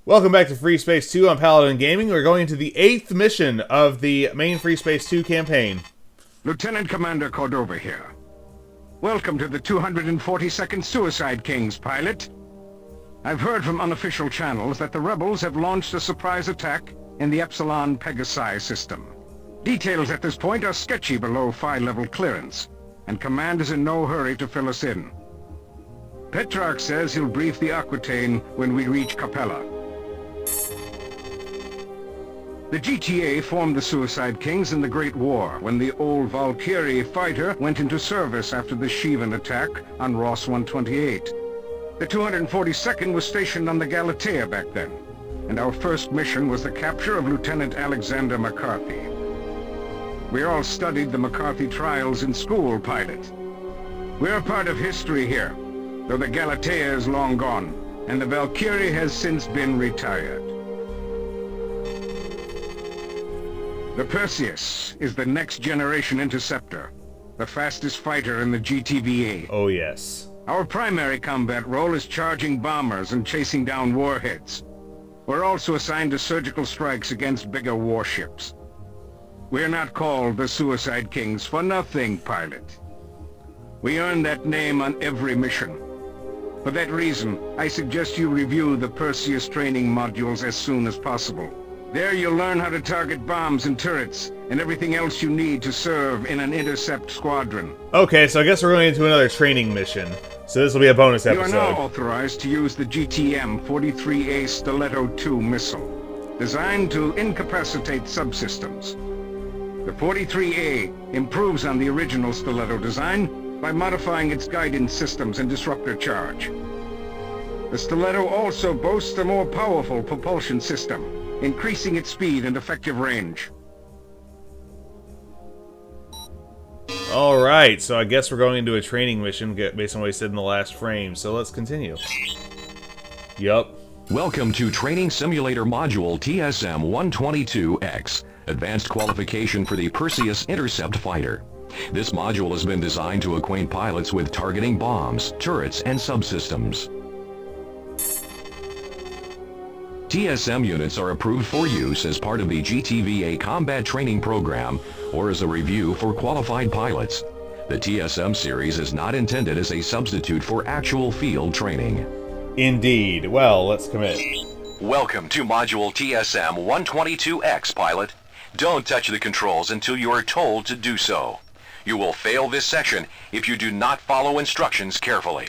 Welcome back to Freespace 2 on Paladin Gaming. We're going to the 8th mission of the main Freespace 2 campaign. Lieutenant Commander Cordova here. Welcome to the 242nd Suicide Kings, pilot. I've heard from unofficial channels that the rebels have launched a surprise attack in the Epsilon Pegasi system. Details at this point are sketchy below phi-level clearance, and Command is in no hurry to fill us in. Petrarch says he'll brief the Aquitaine when we reach Capella. The GTA formed the Suicide Kings in the Great War, when the old Valkyrie fighter went into service after the Shivan attack on Ross 128. The 242nd was stationed on the Galatea back then, and our first mission was the capture of Lieutenant Alexander McCarthy. We all studied the McCarthy trials in school, pilot. We're a part of history here, though the Galatea is long gone, and the Valkyrie has since been retired. The Perseus is the next generation interceptor, the fastest fighter in the GTVA. Oh yes. Our primary combat role is charging bombers and chasing down warheads. We're also assigned to surgical strikes against bigger warships. We're not called the Suicide Kings for nothing, pilot. We earn that name on every mission. For that reason, I suggest you review the Perseus training modules as soon as possible. There you'll learn how to target bombs and turrets, and everything else you need to serve in an intercept squadron. Okay, so I guess we're going into another training mission. So this will be a bonus episode. You are now authorized to use the GTM-43A Stiletto 2 missile, designed to incapacitate subsystems. The 43A improves on the original Stiletto design by modifying its guidance systems and disruptor charge. The Stiletto also boasts a more powerful propulsion system, increasing its speed and effective range. Alright, so I guess we're going into a training mission based on what he said in the last frame, so let's continue. Yup. Welcome to Training Simulator Module TSM-122X, Advanced Qualification for the Perseus Intercept Fighter. This module has been designed to acquaint pilots with targeting bombs, turrets, and subsystems. TSM units are approved for use as part of the GTVA combat training program or as a review for qualified pilots. The TSM series is not intended as a substitute for actual field training. Indeed. Well, let's commit. Welcome to Module TSM-122X, pilot. Don't touch the controls until you are told to do so. You will fail this section if you do not follow instructions carefully.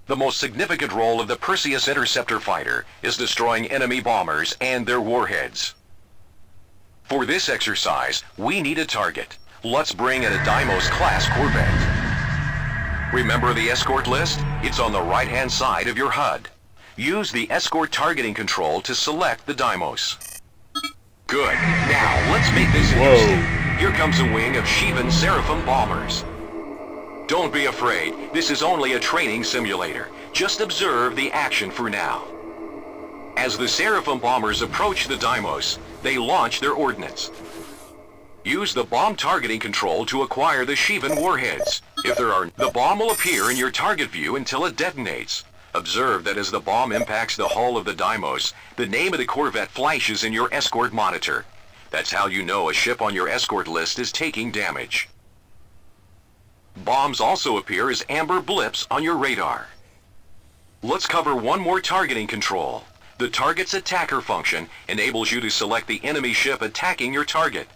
The most significant role of the Perseus interceptor fighter is destroying enemy bombers and their warheads. For this exercise, we need a target. Let's bring in a Deimos-class corvette. Remember the escort list? It's on the right-hand side of your HUD. Use the escort targeting control to select the Deimos. Good. Now, let's make this interesting. Here comes a wing of Shivan Seraphim bombers. Don't be afraid. This is only a training simulator. Just observe the action for now. As the Seraphim bombers approach the Deimos, they launch their ordnance. Use the bomb targeting control to acquire the Shivan warheads. If there are, the bomb will appear in your target view until it detonates. Observe that as the bomb impacts the hull of the Deimos, the name of the corvette flashes in your escort monitor. That's how you know a ship on your escort list is taking damage. Bombs also appear as amber blips on your radar. Let's cover one more targeting control. The target's attacker function enables you to select the enemy ship attacking your target.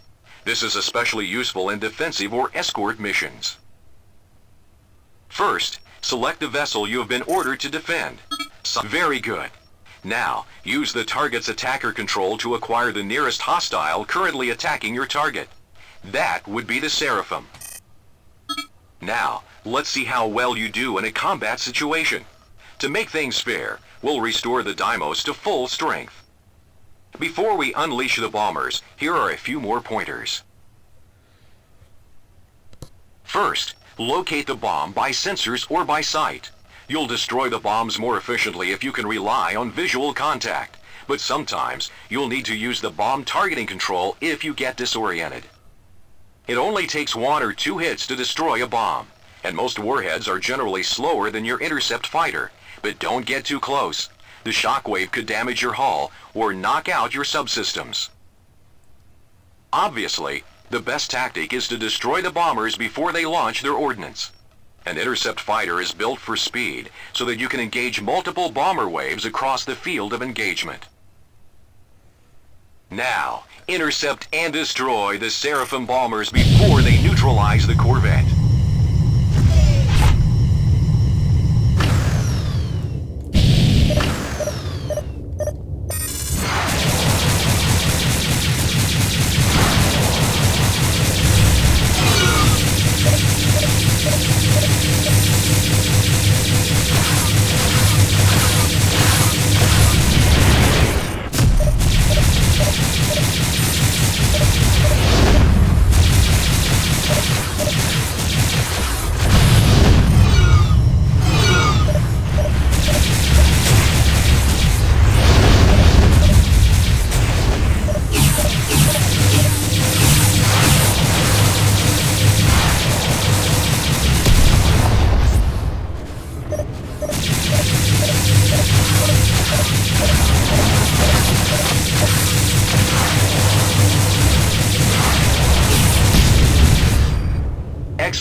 This is especially useful in defensive or escort missions. First, select the vessel you have been ordered to defend. Very good. Now, use the target's attacker control to acquire the nearest hostile currently attacking your target. That would be the Seraphim. Now, let's see how well you do in a combat situation. To make things fair, we'll restore the Deimos to full strength. Before we unleash the bombers, here are a few more pointers. First, locate the bomb by sensors or by sight. You'll destroy the bombs more efficiently if you can rely on visual contact, but sometimes you'll need to use the bomb targeting control if you get disoriented. It only takes 1 or 2 hits to destroy a bomb, and most warheads are generally slower than your intercept fighter, but don't get too close. The shockwave could damage your hull or knock out your subsystems. Obviously, the best tactic is to destroy the bombers before they launch their ordnance. An intercept fighter is built for speed so that you can engage multiple bomber waves across the field of engagement. Now, intercept and destroy the Seraphim bombers before they neutralize the corvette.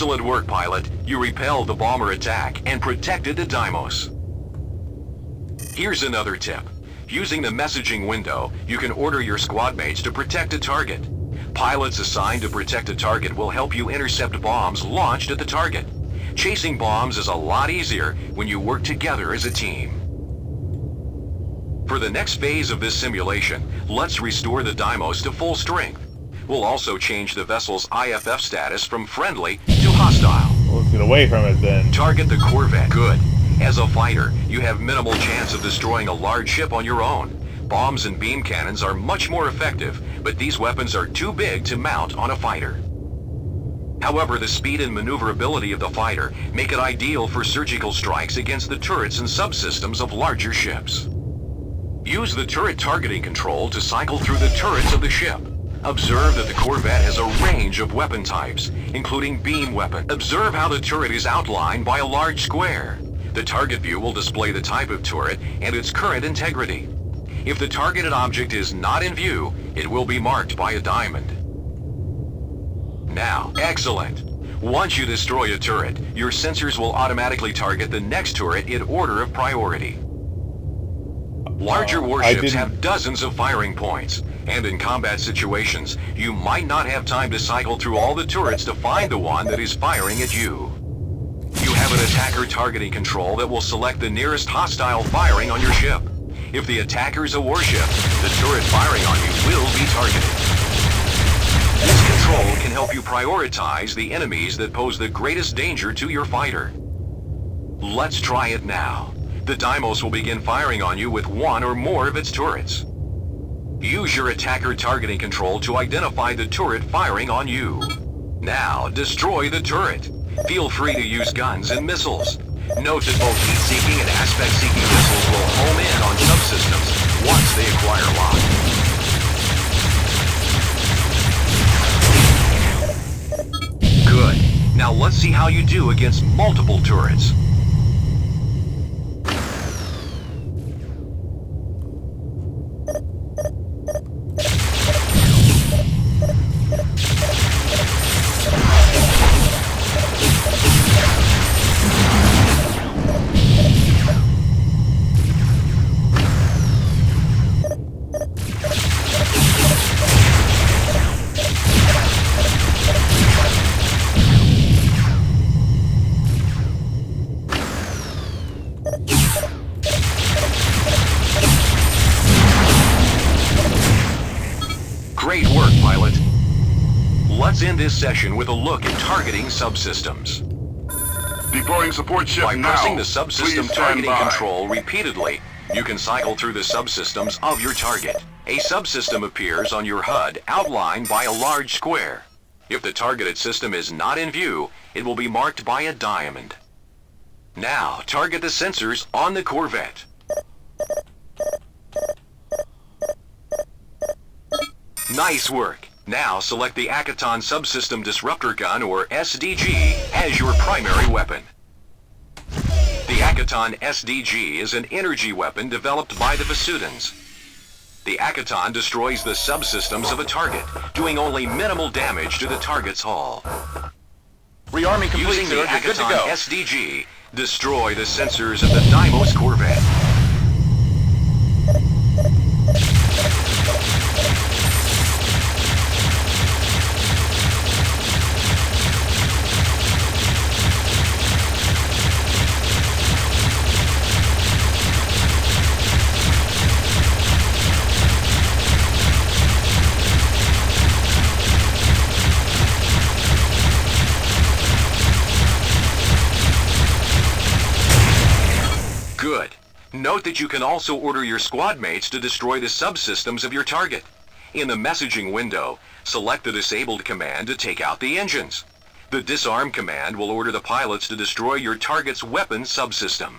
Excellent work, pilot. You repelled the bomber attack and protected the Deimos. Here's another tip. Using the messaging window, you can order your squad mates to protect a target. Pilots assigned to protect a target will help you intercept bombs launched at the target. Chasing bombs is a lot easier when you work together as a team. For the next phase of this simulation, let's restore the Deimos to full strength. We'll also change the vessel's IFF status from friendly to hostile. Well, let's get away from it then. Target the corvette. Good. As a fighter, you have minimal chance of destroying a large ship on your own. Bombs and beam cannons are much more effective, but these weapons are too big to mount on a fighter. However, the speed and maneuverability of the fighter make it ideal for surgical strikes against the turrets and subsystems of larger ships. Use the turret targeting control to cycle through the turrets of the ship. Observe that the corvette has a range of weapon types, including beam weapon. Observe how the turret is outlined by a large square. The target view will display the type of turret and its current integrity. If the targeted object is not in view, it will be marked by a diamond. Now, excellent. Once you destroy a turret, your sensors will automatically target the next turret in order of priority. Larger warships have dozens of firing points, and in combat situations, you might not have time to cycle through all the turrets to find the one that is firing at you. You have an attacker targeting control that will select the nearest hostile firing on your ship. If the attacker's a warship, the turret firing on you will be targeted. This control can help you prioritize the enemies that pose the greatest danger to your fighter. Let's try it now. The Deimos will begin firing on you with one or more of its turrets. Use your attacker targeting control to identify the turret firing on you. Now, destroy the turret. Feel free to use guns and missiles. Note that both heat-seeking and aspect-seeking missiles will home in on subsystems once they acquire lock. Good. Now let's see how you do against multiple turrets. Great work, pilot. Let's end this session with a look at targeting subsystems. Deploying support ship By now. pressing the subsystem Please stand targeting by. control repeatedly, you can cycle through the subsystems of your target. A subsystem appears on your HUD outlined by a large square. If the targeted system is not in view, it will be marked by a diamond. Now, target the sensors on the corvette. Nice work. Now select the Akaton Subsystem Disruptor Gun, or SDG, as your primary weapon. The Akaton SDG is an energy weapon developed by the Vasudans. The Akaton destroys the subsystems of a target, doing only minimal damage to the target's hull. Rearming complete, Using the sir. You're good to Akaton go. SDG, destroy the sensors of the Deimos corvette. Good. Note that you can also order your squad mates to destroy the subsystems of your target. In the messaging window, select the disabled command to take out the engines. The disarm command will order the pilots to destroy your target's weapon subsystem.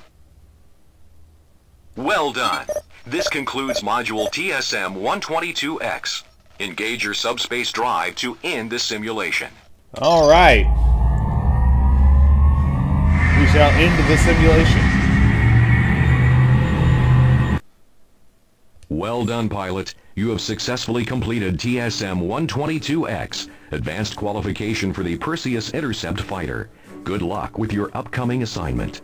Well done. This concludes module TSM-122X. Engage your subspace drive to end the simulation. Alright. We shall end the simulation. Well done, pilot. You have successfully completed TSM-122X, Advanced Qualification for the Perseus Intercept Fighter. Good luck with your upcoming assignment.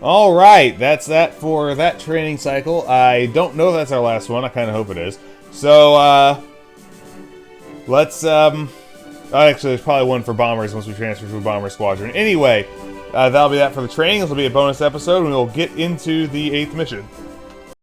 Alright, that's that for that training cycle. I don't know if that's our last one. I kind of hope it is. So, let's, actually, there's probably one for bombers once we transfer to a bomber squadron. Anyway, that'll be that for the training. This will be a bonus episode, and we'll get into the 8th mission.